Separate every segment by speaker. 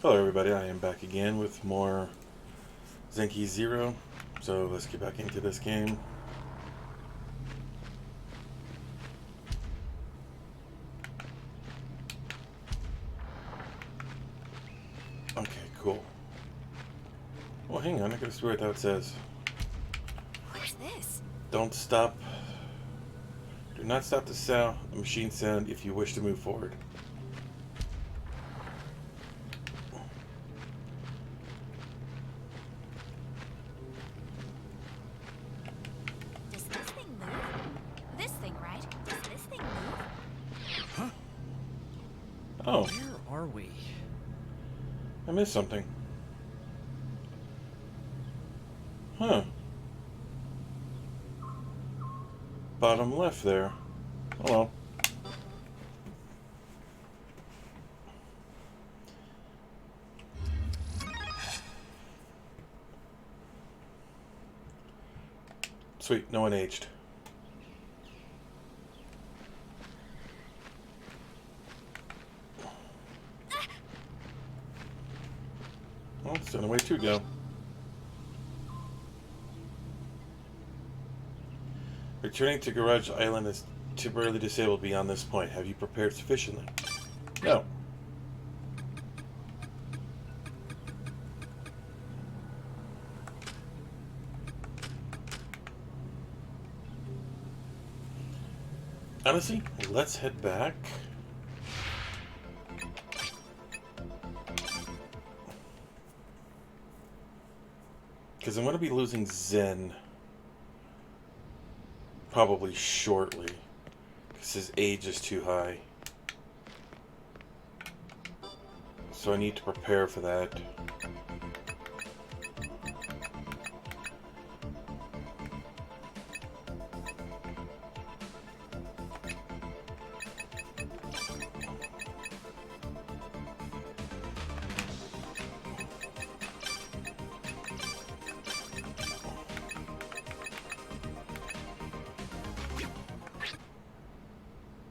Speaker 1: Hello everybody, I am back again with more Zanki 0. So let's get back into this game. Okay, cool. Well, hang on, I gotta see what that says.
Speaker 2: What's this?
Speaker 1: Don't stop. Do not stop the machine sound if you wish to move forward.
Speaker 2: Does this thing move? This thing, right? Does this thing move?
Speaker 3: Huh?
Speaker 1: Oh,
Speaker 3: Where are we?
Speaker 1: I missed something. Huh. Bottom left there. Oh well. Sweet, no one aged. Well, it's the only way to go. Returning to Garage Island is temporarily disabled beyond this point. Have you prepared sufficiently? No. Honestly, let's head back. Because I'm going to be losing Zen probably shortly. Because his age is too high. So I need to prepare for that.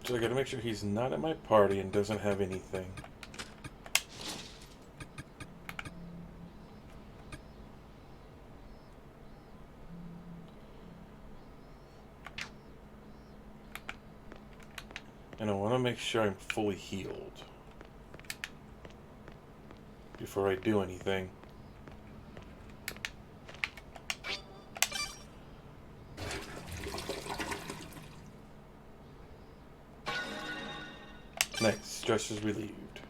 Speaker 1: So I gotta make sure he's not at my party and doesn't have anything. And I want to make sure I'm fully healed before I do anything. Nice. Stress is relieved.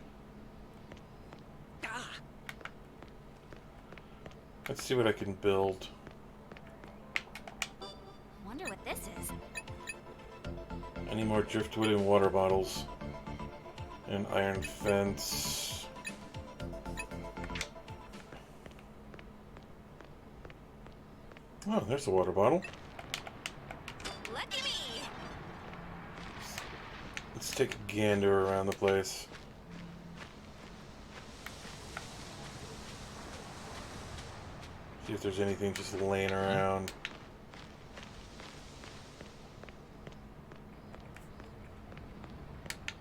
Speaker 1: Let's see what I can build.
Speaker 2: Wonder what this is.
Speaker 1: I need more driftwood and water bottles. And iron fence. Oh, there's a water bottle.
Speaker 2: Lucky me!
Speaker 1: Let's take a gander around the place. See if there's anything just laying around.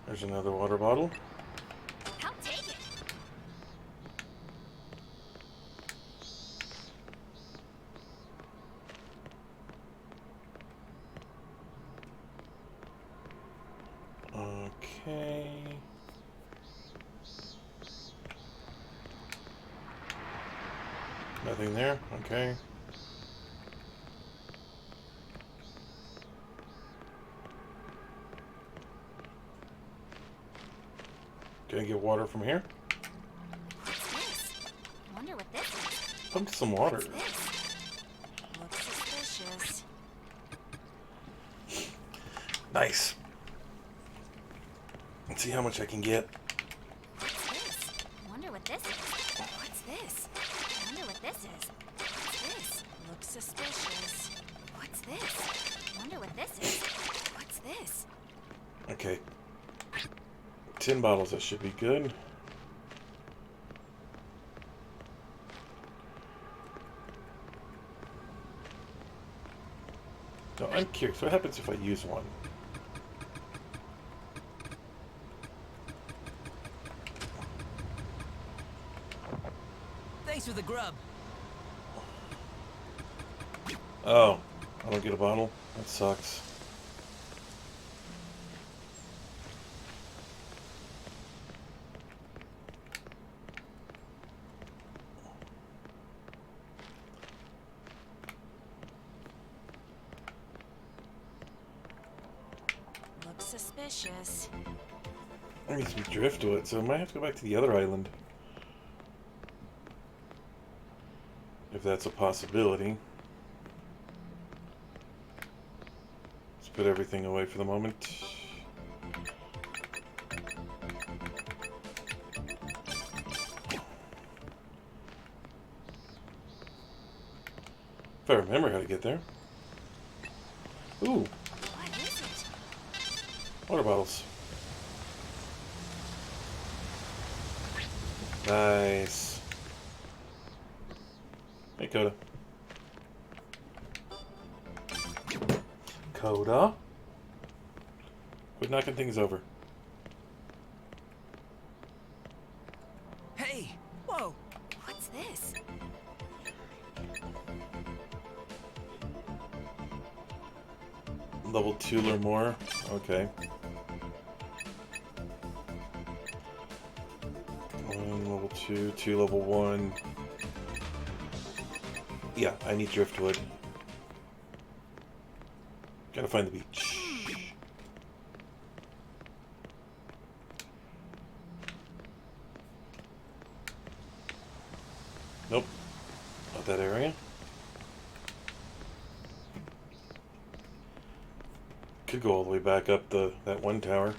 Speaker 1: There's another water bottle.
Speaker 2: I'll take it.
Speaker 1: Okay. Nothing there? Okay. Can I get water from here?
Speaker 2: What's this? Wonder what this is.
Speaker 1: Pump some water.
Speaker 2: What's this? Looks suspicious.
Speaker 1: Nice. Let's see how much I can get.
Speaker 2: What's this? Wonder what this is. What's this? Wonder what this is. What's this? Looks suspicious. What's this? Wonder what this is. What's this?
Speaker 1: Okay. 10 bottles, that should be good. No, I'm curious. What happens if I use one?
Speaker 3: Thanks for the grub.
Speaker 1: Oh, I don't get a bottle? That sucks.
Speaker 2: Looks suspicious.
Speaker 1: There needs to be driftwood, so I might have to go back to the other island. If that's a possibility. Let's put everything away for the moment. If I remember how to get there. Ooh,
Speaker 2: What is it?
Speaker 1: water bottles. Nice. Hey, Coda. Coda? Quit knocking things over.
Speaker 3: Hey! Whoa!
Speaker 2: What's this?
Speaker 1: Level 2 or more? Okay. 1, level 2, 2 level 1. Yeah, I need driftwood. Gotta find the beach. Nope. Not that area. Could go all the way back up that one tower.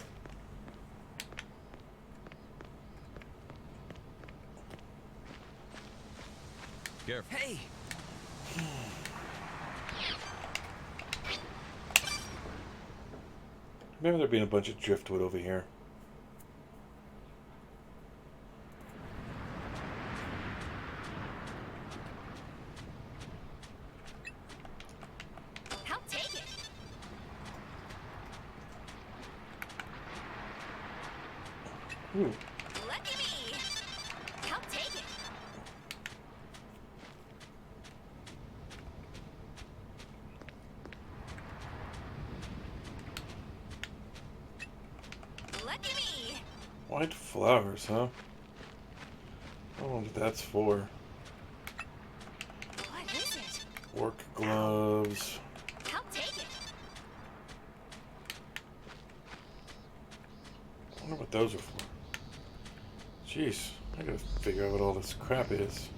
Speaker 3: Careful. Hey!
Speaker 1: Remember there being a bunch of driftwood over here.
Speaker 2: I'll take it.
Speaker 1: Ooh.
Speaker 2: Lucky me. I'll take it. Lucky me.
Speaker 1: White flowers, huh? I don't know what that's for.
Speaker 2: What is it?
Speaker 1: Work gloves.
Speaker 2: I'll take it.
Speaker 1: I wonder what those are for. Jeez, I gotta figure out what all this crap is.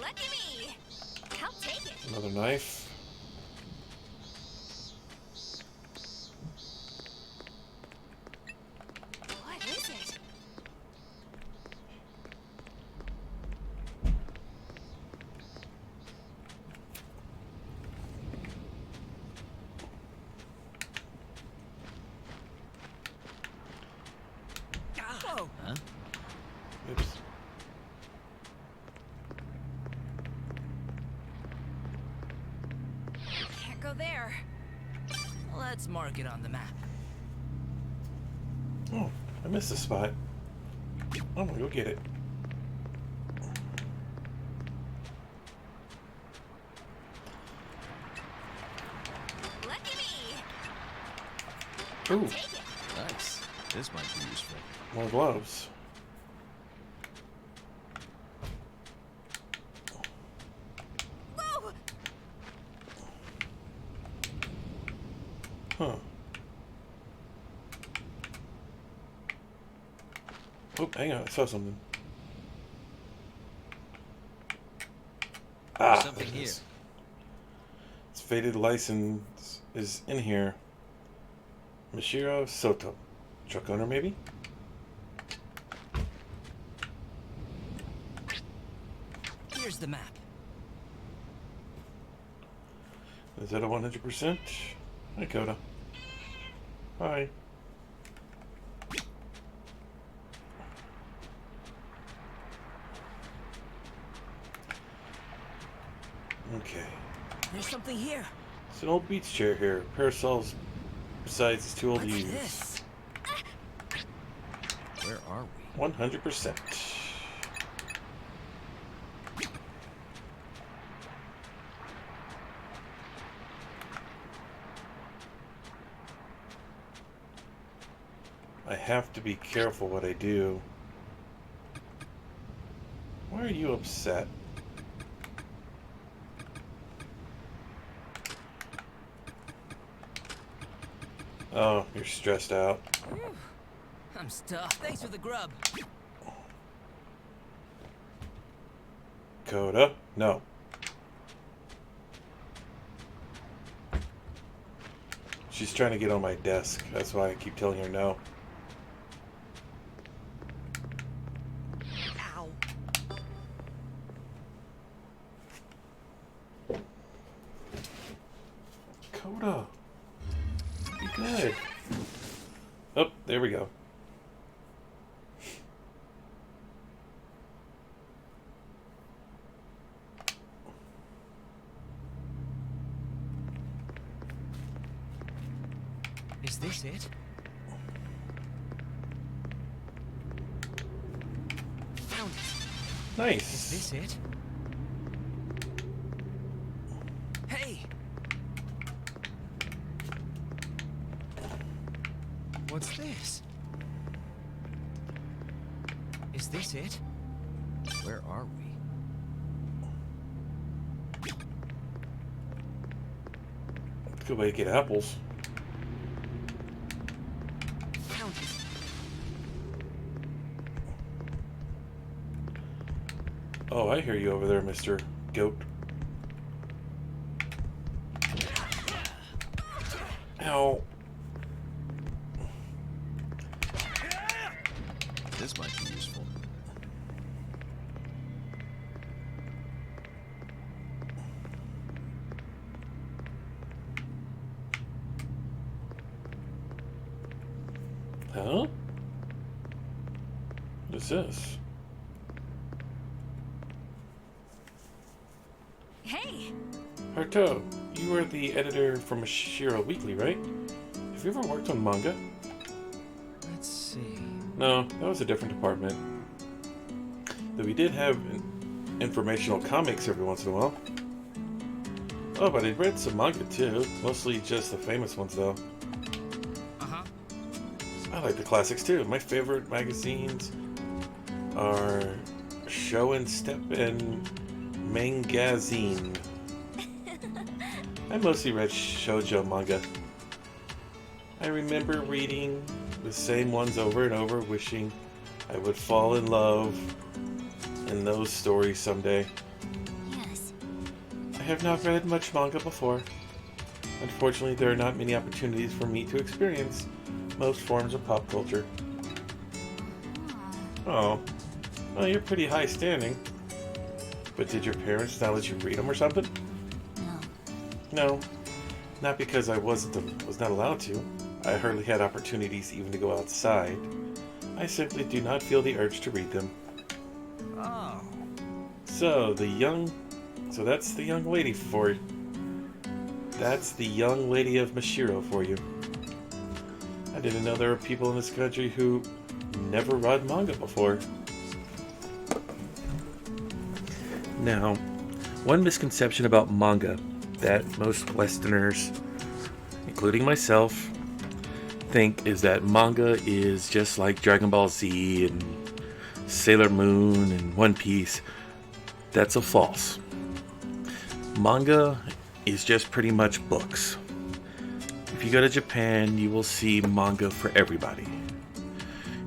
Speaker 2: Lucky me. I'll take it.
Speaker 1: Another knife.
Speaker 2: What is it?
Speaker 3: Whoa! Huh?
Speaker 1: Oops.
Speaker 2: Can't go there.
Speaker 3: Let's mark it on the map.
Speaker 1: Oh, I missed a spot. I'm gonna go get it.
Speaker 2: Lucky me.
Speaker 1: Ooh,
Speaker 2: Take it.
Speaker 4: Nice. This might be useful.
Speaker 1: more gloves.
Speaker 2: Whoa!
Speaker 1: Huh. Oh, hang on, I saw something. Ah,
Speaker 4: something
Speaker 1: there it
Speaker 4: here.
Speaker 1: is. Its faded license is in here. Mishiro Soto. Truck owner, maybe?
Speaker 3: Here's the map.
Speaker 1: Is that a 100%? Hi, Coda. Hi. Okay.
Speaker 3: There's something here.
Speaker 1: It's an old beach chair here. Parasols besides it's too old to
Speaker 3: What's
Speaker 1: use.
Speaker 3: this?
Speaker 4: Where are we?
Speaker 1: 100%. I have to be careful what I do. Why are you upset? Oh, you're stressed out.
Speaker 3: I'm stuffed. Thanks for the grub.
Speaker 1: Coda? No. She's trying to get on my desk. That's why I keep telling her no.
Speaker 3: Ow.
Speaker 1: Coda. Be good. Oh, there we go.
Speaker 3: Is this it? Found it.
Speaker 1: Nice.
Speaker 3: Is this it? Hey! What's this? Is this it?
Speaker 4: Where are we?
Speaker 1: Good way to get apples.
Speaker 3: Found it.
Speaker 1: Oh, I hear you over there, Mr. Goat. Ow.
Speaker 4: This might be useful.
Speaker 1: Huh? What is this?
Speaker 2: Hey!
Speaker 1: Harto, you are the editor for Mashiro Weekly, right? Have you ever worked on manga?
Speaker 3: Let's see.
Speaker 1: No, that was a different department. Though we did have informational comics every once in a while. Oh, but I read some manga too. Mostly just the famous ones, though.
Speaker 3: Uh-huh.
Speaker 1: I like the classics too. My favorite magazines are Show and Step and Mangazine. I mostly read shoujo manga. I remember reading the same ones over and over, wishing I would fall in love in those stories someday.
Speaker 2: Yes.
Speaker 1: I have not read much manga before. Unfortunately, there are not many opportunities for me to experience most forms of pop culture. Oh, well, you're pretty high standing. But did your parents not let you read them or something?
Speaker 2: No.
Speaker 1: No, not because I was not allowed to. I hardly had opportunities even to go outside. I simply do not feel the urge to read them.
Speaker 3: Oh.
Speaker 1: So that's the young lady for you. That's the young lady of Mashiro for you. I didn't know there were people in this country who never read manga before. Now, one misconception about manga that most Westerners, including myself, think is that manga is just like Dragon Ball Z and Sailor Moon and One Piece. That's a false. Manga is just pretty much books. If you go to Japan, you will see manga for everybody.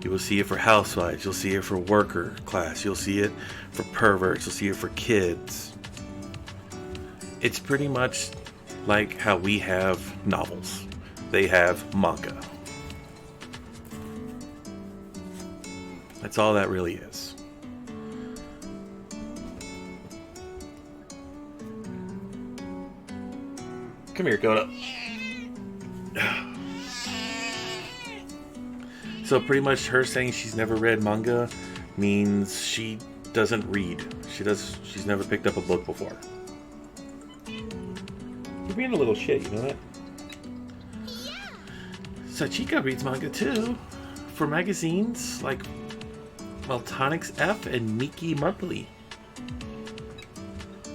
Speaker 1: You will see it for housewives, you'll see it for worker class, you'll see it for perverts, you'll see it for kids. It's pretty much like how we have novels. They have manga. That's all that really is. Come here, Coda. So pretty much her saying she's never read manga means she doesn't read. She's never picked up a book before. You're being a little shit, you know that? Sachika reads manga too. For magazines like Maltonix F and Mickey Monthly.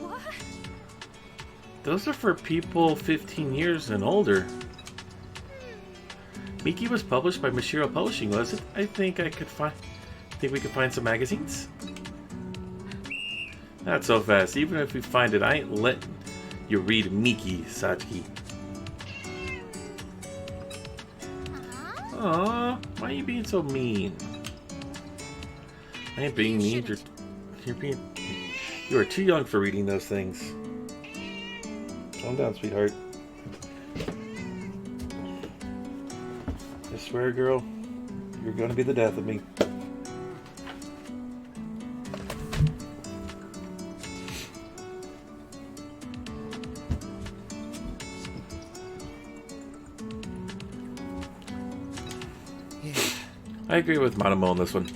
Speaker 2: What?
Speaker 1: Those are for people 15 years and older. Mickey was published by Mashiro Publishing, was it? I think we could find some magazines? Not so fast. Even if we find it, I ain't letting you read Mickey, Satsuki. Aww, why are you being so mean? I ain't being mean. You are too young for reading those things. Calm down, sweetheart. I swear, girl, you're gonna be the death of me.
Speaker 3: Yeah,
Speaker 1: I agree with Monomo on this one.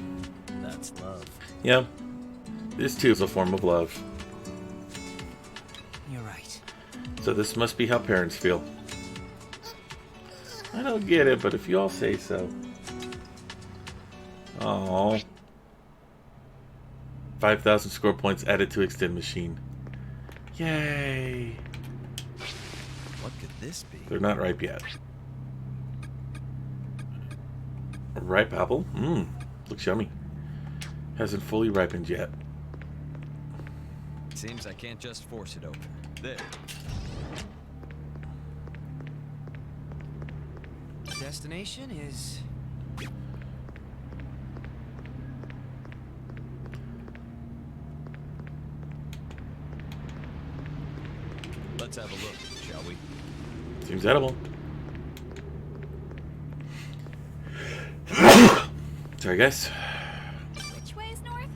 Speaker 4: That's love.
Speaker 1: Yeah, this too is a form of love.
Speaker 3: you're right.
Speaker 1: So this must be how parents feel. I don't get it, but if you all say so. Oh, 5,000 score points added to Extend Machine. Yay!
Speaker 4: What could this be?
Speaker 1: They're not ripe yet. A ripe apple? Mmm, looks yummy. Hasn't fully ripened yet.
Speaker 4: Seems I can't just force it open. There.
Speaker 3: Destination is...
Speaker 4: Let's have a look, shall we?
Speaker 1: Seems edible. Sorry, guys.
Speaker 2: Which way is north?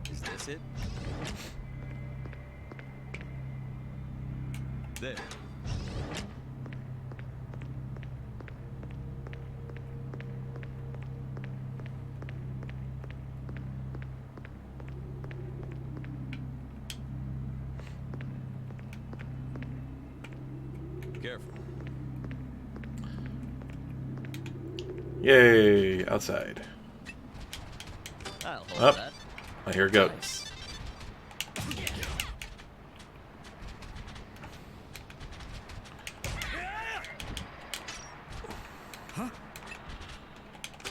Speaker 4: Is this it? There. Careful.
Speaker 1: Yay, outside.
Speaker 4: I'll hold
Speaker 1: Up.
Speaker 4: that.
Speaker 1: I hear a goat.
Speaker 4: Nice.
Speaker 3: Huh?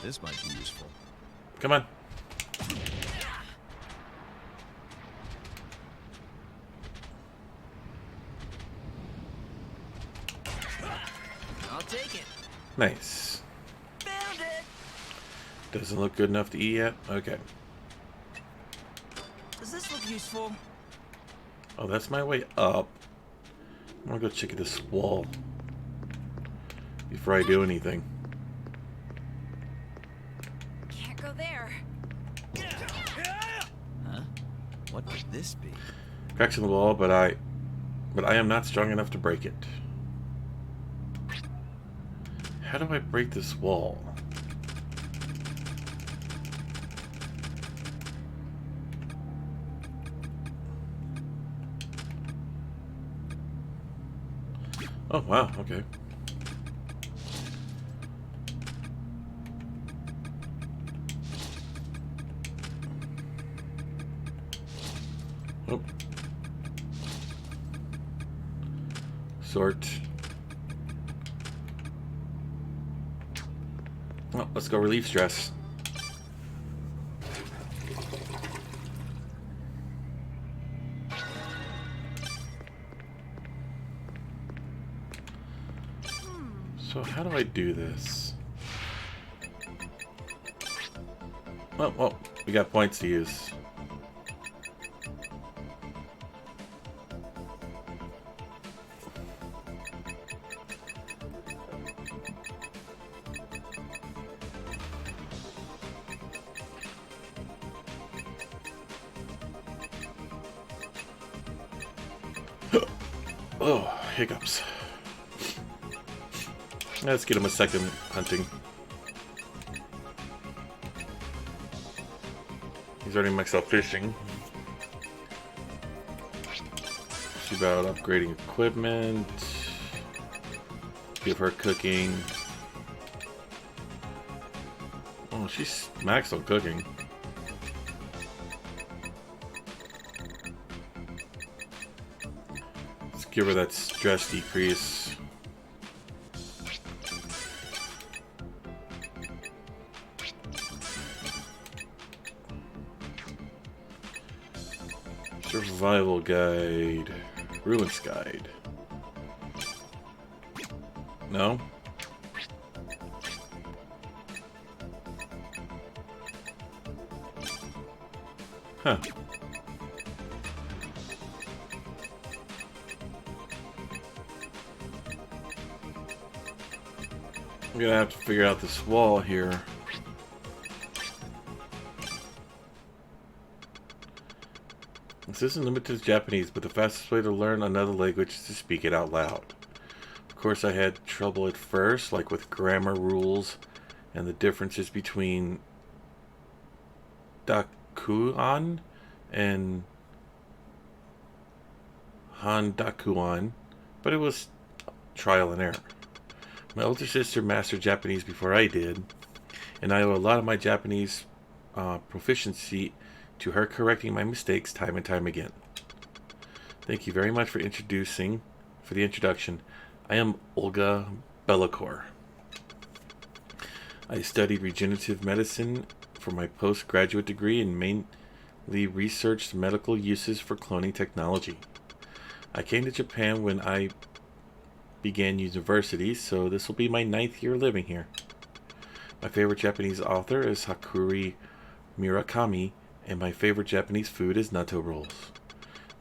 Speaker 4: This might be useful.
Speaker 1: Come on.
Speaker 3: I'll take it.
Speaker 1: Nice.
Speaker 3: Found it!
Speaker 1: Doesn't look good enough to eat yet? Okay.
Speaker 3: Does this look useful?
Speaker 1: Oh, that's my way up. I'm gonna go check this wall before I do anything.
Speaker 2: Can't go there.
Speaker 4: Huh? What could this be?
Speaker 1: Cracks in the wall, but I am not strong enough to break it. How do I break this wall? Oh, wow, okay. Oh. Sort. Oh, let's go relieve stress. So how do I do this? Oh, well, we got points to use. Oh, hiccups. Let's get him a second hunting. He's already maxed out fishing. See about upgrading equipment. Give her cooking. Oh, she's maxed on cooking. Let's give her that stress decrease. Survival guide. Ruins guide. No? Huh. I'm gonna have to figure out this wall here. This isn't limited to Japanese, but the fastest way to learn another language is to speak it out loud. Of course, I had trouble at first, like with grammar rules and the differences between Dakuan and Handakuan, but it was trial and error. My older sister mastered Japanese before I did, and I owe a lot of my Japanese proficiency to her correcting my mistakes time and time again. Thank you very much for the introduction. I am Olga Bellicor. I studied regenerative medicine for my postgraduate degree and mainly researched medical uses for cloning technology. I came to Japan when I began university, so this will be my 9th year living here. My favorite Japanese author is Hakuri Murakami, and my favorite Japanese food is natto rolls.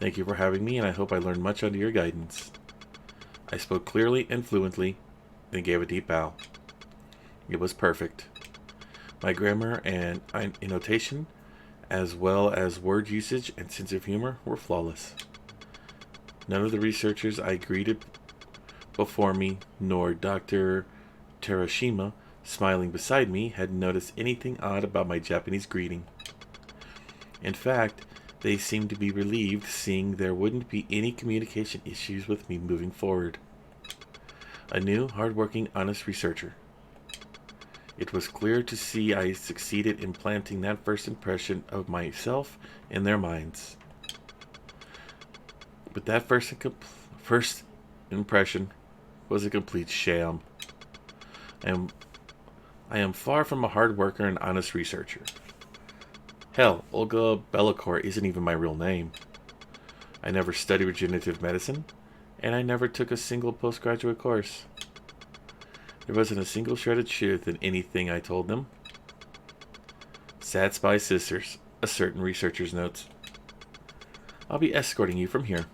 Speaker 1: Thank you for having me, and I hope I learned much under your guidance. I spoke clearly and fluently, then gave a deep bow. It was perfect. My grammar and annotation, as well as word usage and sense of humor, were flawless. None of the researchers I greeted before me, nor Dr. Terashima, smiling beside me, had noticed anything odd about my Japanese greeting. In fact, they seemed to be relieved, seeing there wouldn't be any communication issues with me moving forward. A new, hard-working, honest researcher. It was clear to see I succeeded in planting that first impression of myself in their minds. But that first impression was a complete sham. I am far from a hard worker and honest researcher. Hell, Olga Bellicor isn't even my real name. I never studied regenerative medicine, and I never took a single postgraduate course. There wasn't a single shred of truth in anything I told them. Sad spy sisters, a certain researcher's notes. I'll be escorting you from here.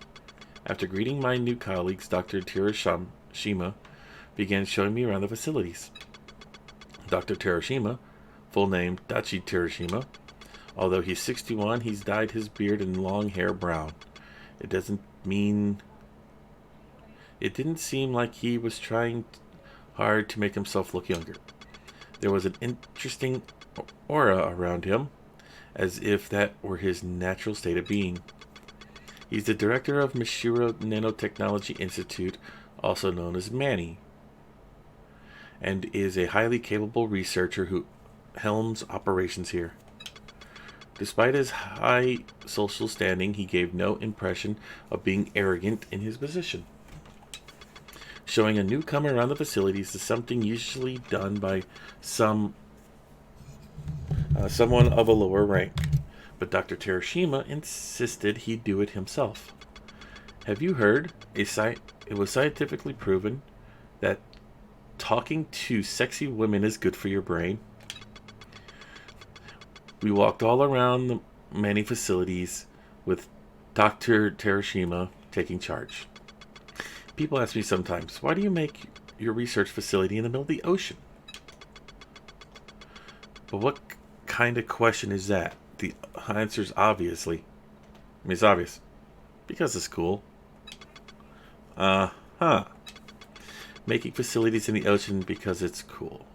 Speaker 1: After greeting my new colleagues, Dr. Terashima began showing me around the facilities. Dr. Terashima, full name Dachi Terashima, although he's 61, he's dyed his beard and long hair brown. It didn't seem like he was trying hard to make himself look younger. There was an interesting aura around him, as if that were his natural state of being. He's the director of Mishiro Nanotechnology Institute, also known as Manny, and is a highly capable researcher who helms operations here. Despite his high social standing, he gave no impression of being arrogant in his position. Showing a newcomer around the facilities is something usually done by someone of a lower rank, but Dr. Terashima insisted he do it himself. Have you heard? It was scientifically proven that talking to sexy women is good for your brain. We walked all around the many facilities with Dr. Terashima taking charge. People ask me sometimes, why do you make your research facility in the middle of the ocean? But what kind of question is that? The answer is it's obvious. Because it's cool. Making facilities in the ocean because it's cool.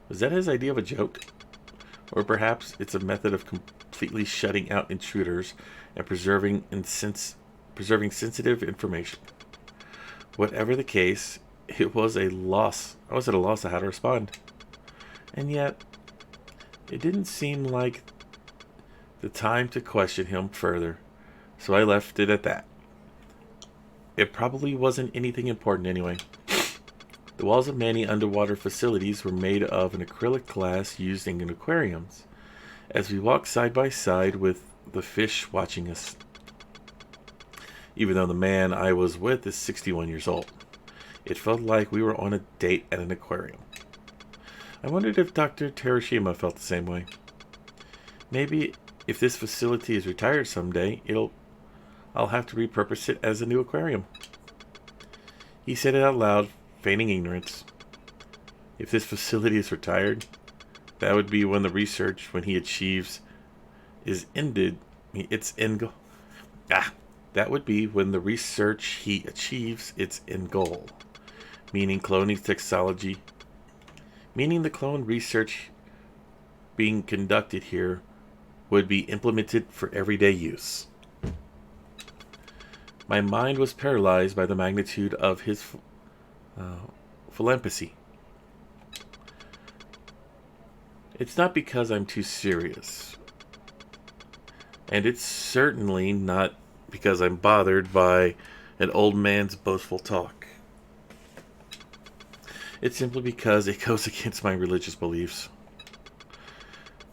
Speaker 1: Was that his idea of a joke? Or perhaps it's a method of completely shutting out intruders and preserving sensitive information. Whatever the case, It was a loss. I was at a loss of how to respond. And yet, it didn't seem like the time to question him further, so I left it at that. It probably wasn't anything important anyway. The walls of many underwater facilities were made of an acrylic glass used in aquariums, as we walked side by side with the fish watching us. Even though the man I was with is 61 years old, it felt like we were on a date at an aquarium. I wondered if Dr. Terashima felt the same way. Maybe if this facility is retired someday, I'll have to repurpose it as a new aquarium. He said it out loud, feigning ignorance. If this facility is retired, that would be when the research, when he achieves, is ended. Its end goal. That would be when the research he achieves its end goal, meaning cloning technology. Meaning the clone research being conducted here would be implemented for everyday use. My mind was paralyzed by the magnitude of his philanthropy. It's not because I'm too serious. And it's certainly not because I'm bothered by an old man's boastful talk. It's simply because it goes against my religious beliefs.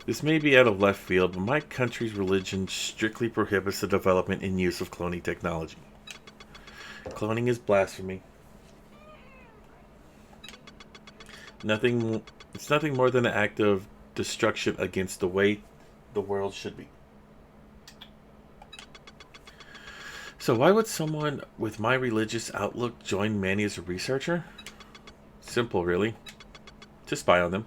Speaker 1: This may be out of left field, but my country's religion strictly prohibits the development and use of cloning technology. Cloning is blasphemy. It's nothing more than an act of destruction against the way the world should be. So why would someone with my religious outlook join Manny as a researcher? Simple, really. To spy on them.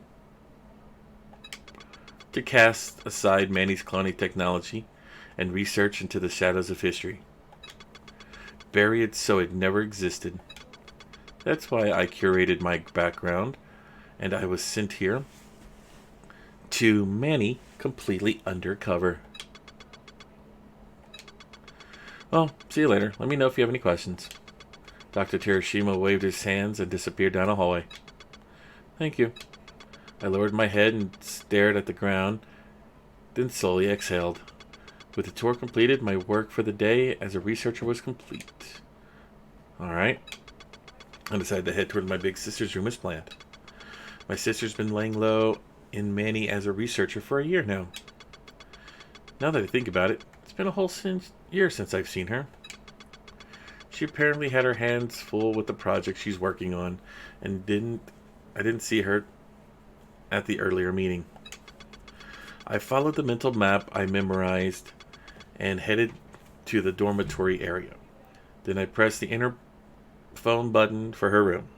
Speaker 1: To cast aside Manny's cloning technology and research into the shadows of history. Bury it so it never existed. That's why I curated my background and I was sent here to Manny completely undercover. Well, see you later. Let me know if you have any questions. Dr. Terashima waved his hands and disappeared down a hallway. Thank you. I lowered my head and stared at the ground, then slowly exhaled. With the tour completed, my work for the day as a researcher was complete. Alright. I decided to head toward my big sister's room as planned. My sister's been laying low in Manny as a researcher for a year now. Now that I think about it, it's been a whole year since I've seen her. She apparently had her hands full with the project she's working on, and I didn't see her at the earlier meeting. I followed the mental map I memorized and headed to the dormitory area. Then I pressed the inner phone button for her room.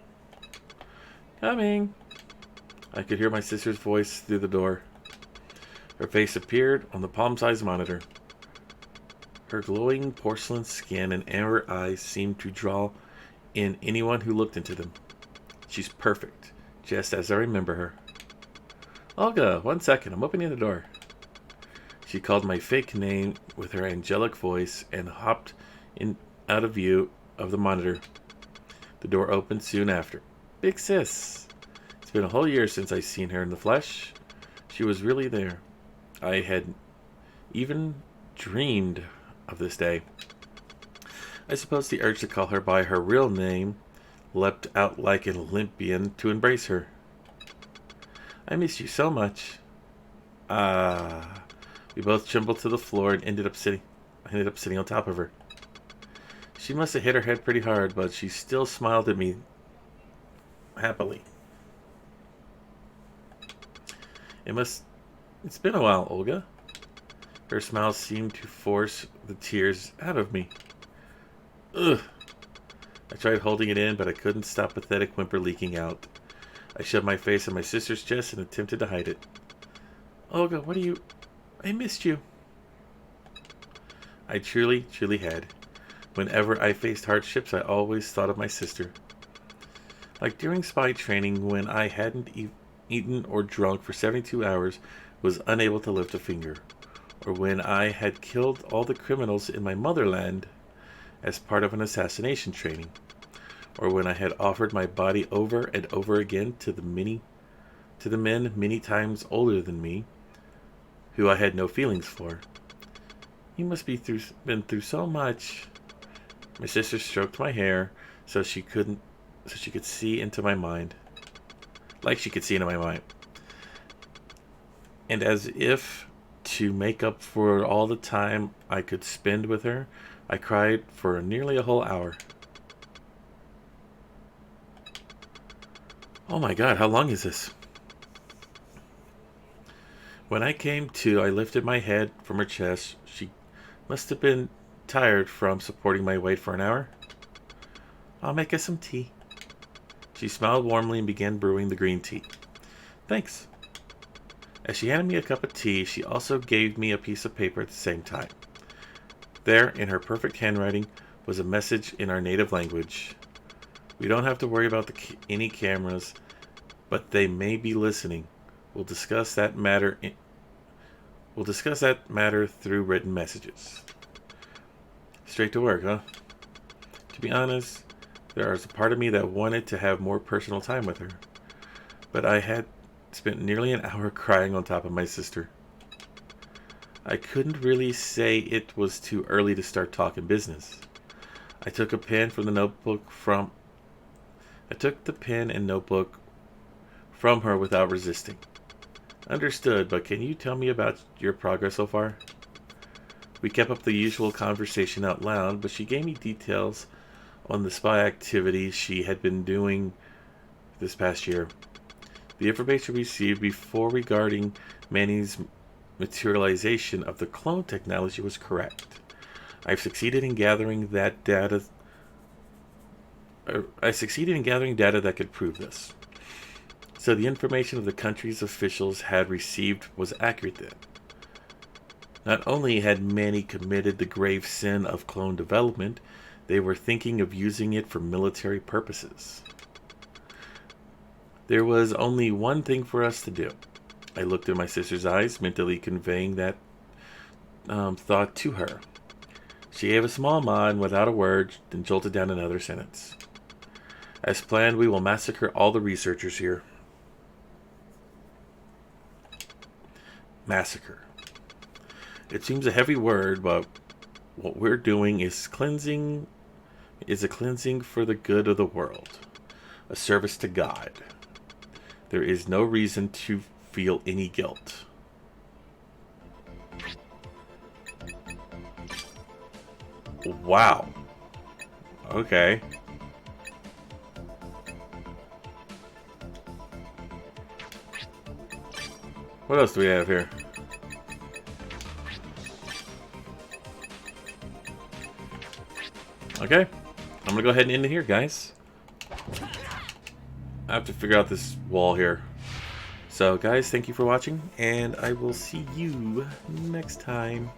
Speaker 1: Coming! I could hear my sister's voice through the door. Her face appeared on the palm-sized monitor. Her glowing porcelain skin and amber eyes seemed to draw in anyone who looked into them. She's perfect, just as I remember her. Olga, 1 second, I'm opening the door. She called my fake name with her angelic voice and hopped in out of view of the monitor. The door opened soon after. Big sis. It's been a whole year since I seen her in the flesh. She was really there. I had even dreamed of this day. I suppose the urge to call her by her real name leapt out like an Olympian to embrace her. I miss you so much. We both trembled to the floor and ended up sitting on top of her. She must have hit her head pretty hard, but she still smiled at me happily. It's been a while, Olga. Her smile seemed to force the tears out of me. Ugh. I tried holding it in, but I couldn't stop pathetic whimper leaking out. I shoved my face on my sister's chest and attempted to hide it. Olga, I missed you. I truly, truly had. Whenever I faced hardships, I always thought of my sister. Like during spy training, when I hadn't eaten or drunk for 72 hours, was unable to lift a finger. Or when I had killed all the criminals in my motherland as part of an assassination training. or when I had offered my body over and over again to the men many times older than me, who I had no feelings for. You must be been through so much. My sister stroked my hair so she could see into my mind. Like she could see into my mind. And as if to make up for all the time I could spend with her, I cried for nearly a whole hour. Oh my God, how long is this? When I came to, I lifted my head from her chest. She must have been tired from supporting my weight for an hour. I'll make us some tea. She smiled warmly and began brewing the green tea. Thanks. As she handed me a cup of tea, she also gave me a piece of paper at the same time. There, in her perfect handwriting, was a message in our native language. We don't have to worry about any cameras, but they may be listening. We'll discuss that matter through written messages. Straight to work, huh? To be honest, there was a part of me that wanted to have more personal time with her, but I had spent nearly an hour crying on top of my sister. I couldn't really say it was too early to start talking business. I took the pen and notebook from her without resisting. Understood, but can you tell me about your progress so far? We kept up the usual conversation out loud, but she gave me details on the spy activities she had been doing this past year. The information received before regarding Manny's materialization of the clone technology was correct. I've succeeded in gathering data that could prove this. So the information of the country's officials had received was accurate then. Not only had Manny committed the grave sin of clone development, they were thinking of using it for military purposes. There was only one thing for us to do. I looked in my sister's eyes, mentally conveying that thought to her. She gave a small nod and without a word, then jolted down another sentence. As planned, we will massacre all the researchers here. Massacre. It seems a heavy word, but what we're doing is a cleansing for the good of the world, a service to God. There is no reason to feel any guilt. Wow. Okay. What else do we have here? Okay. I'm gonna go ahead and end it here, guys. I have to figure out this wall here. So, guys, thank you for watching, and I will see you next time.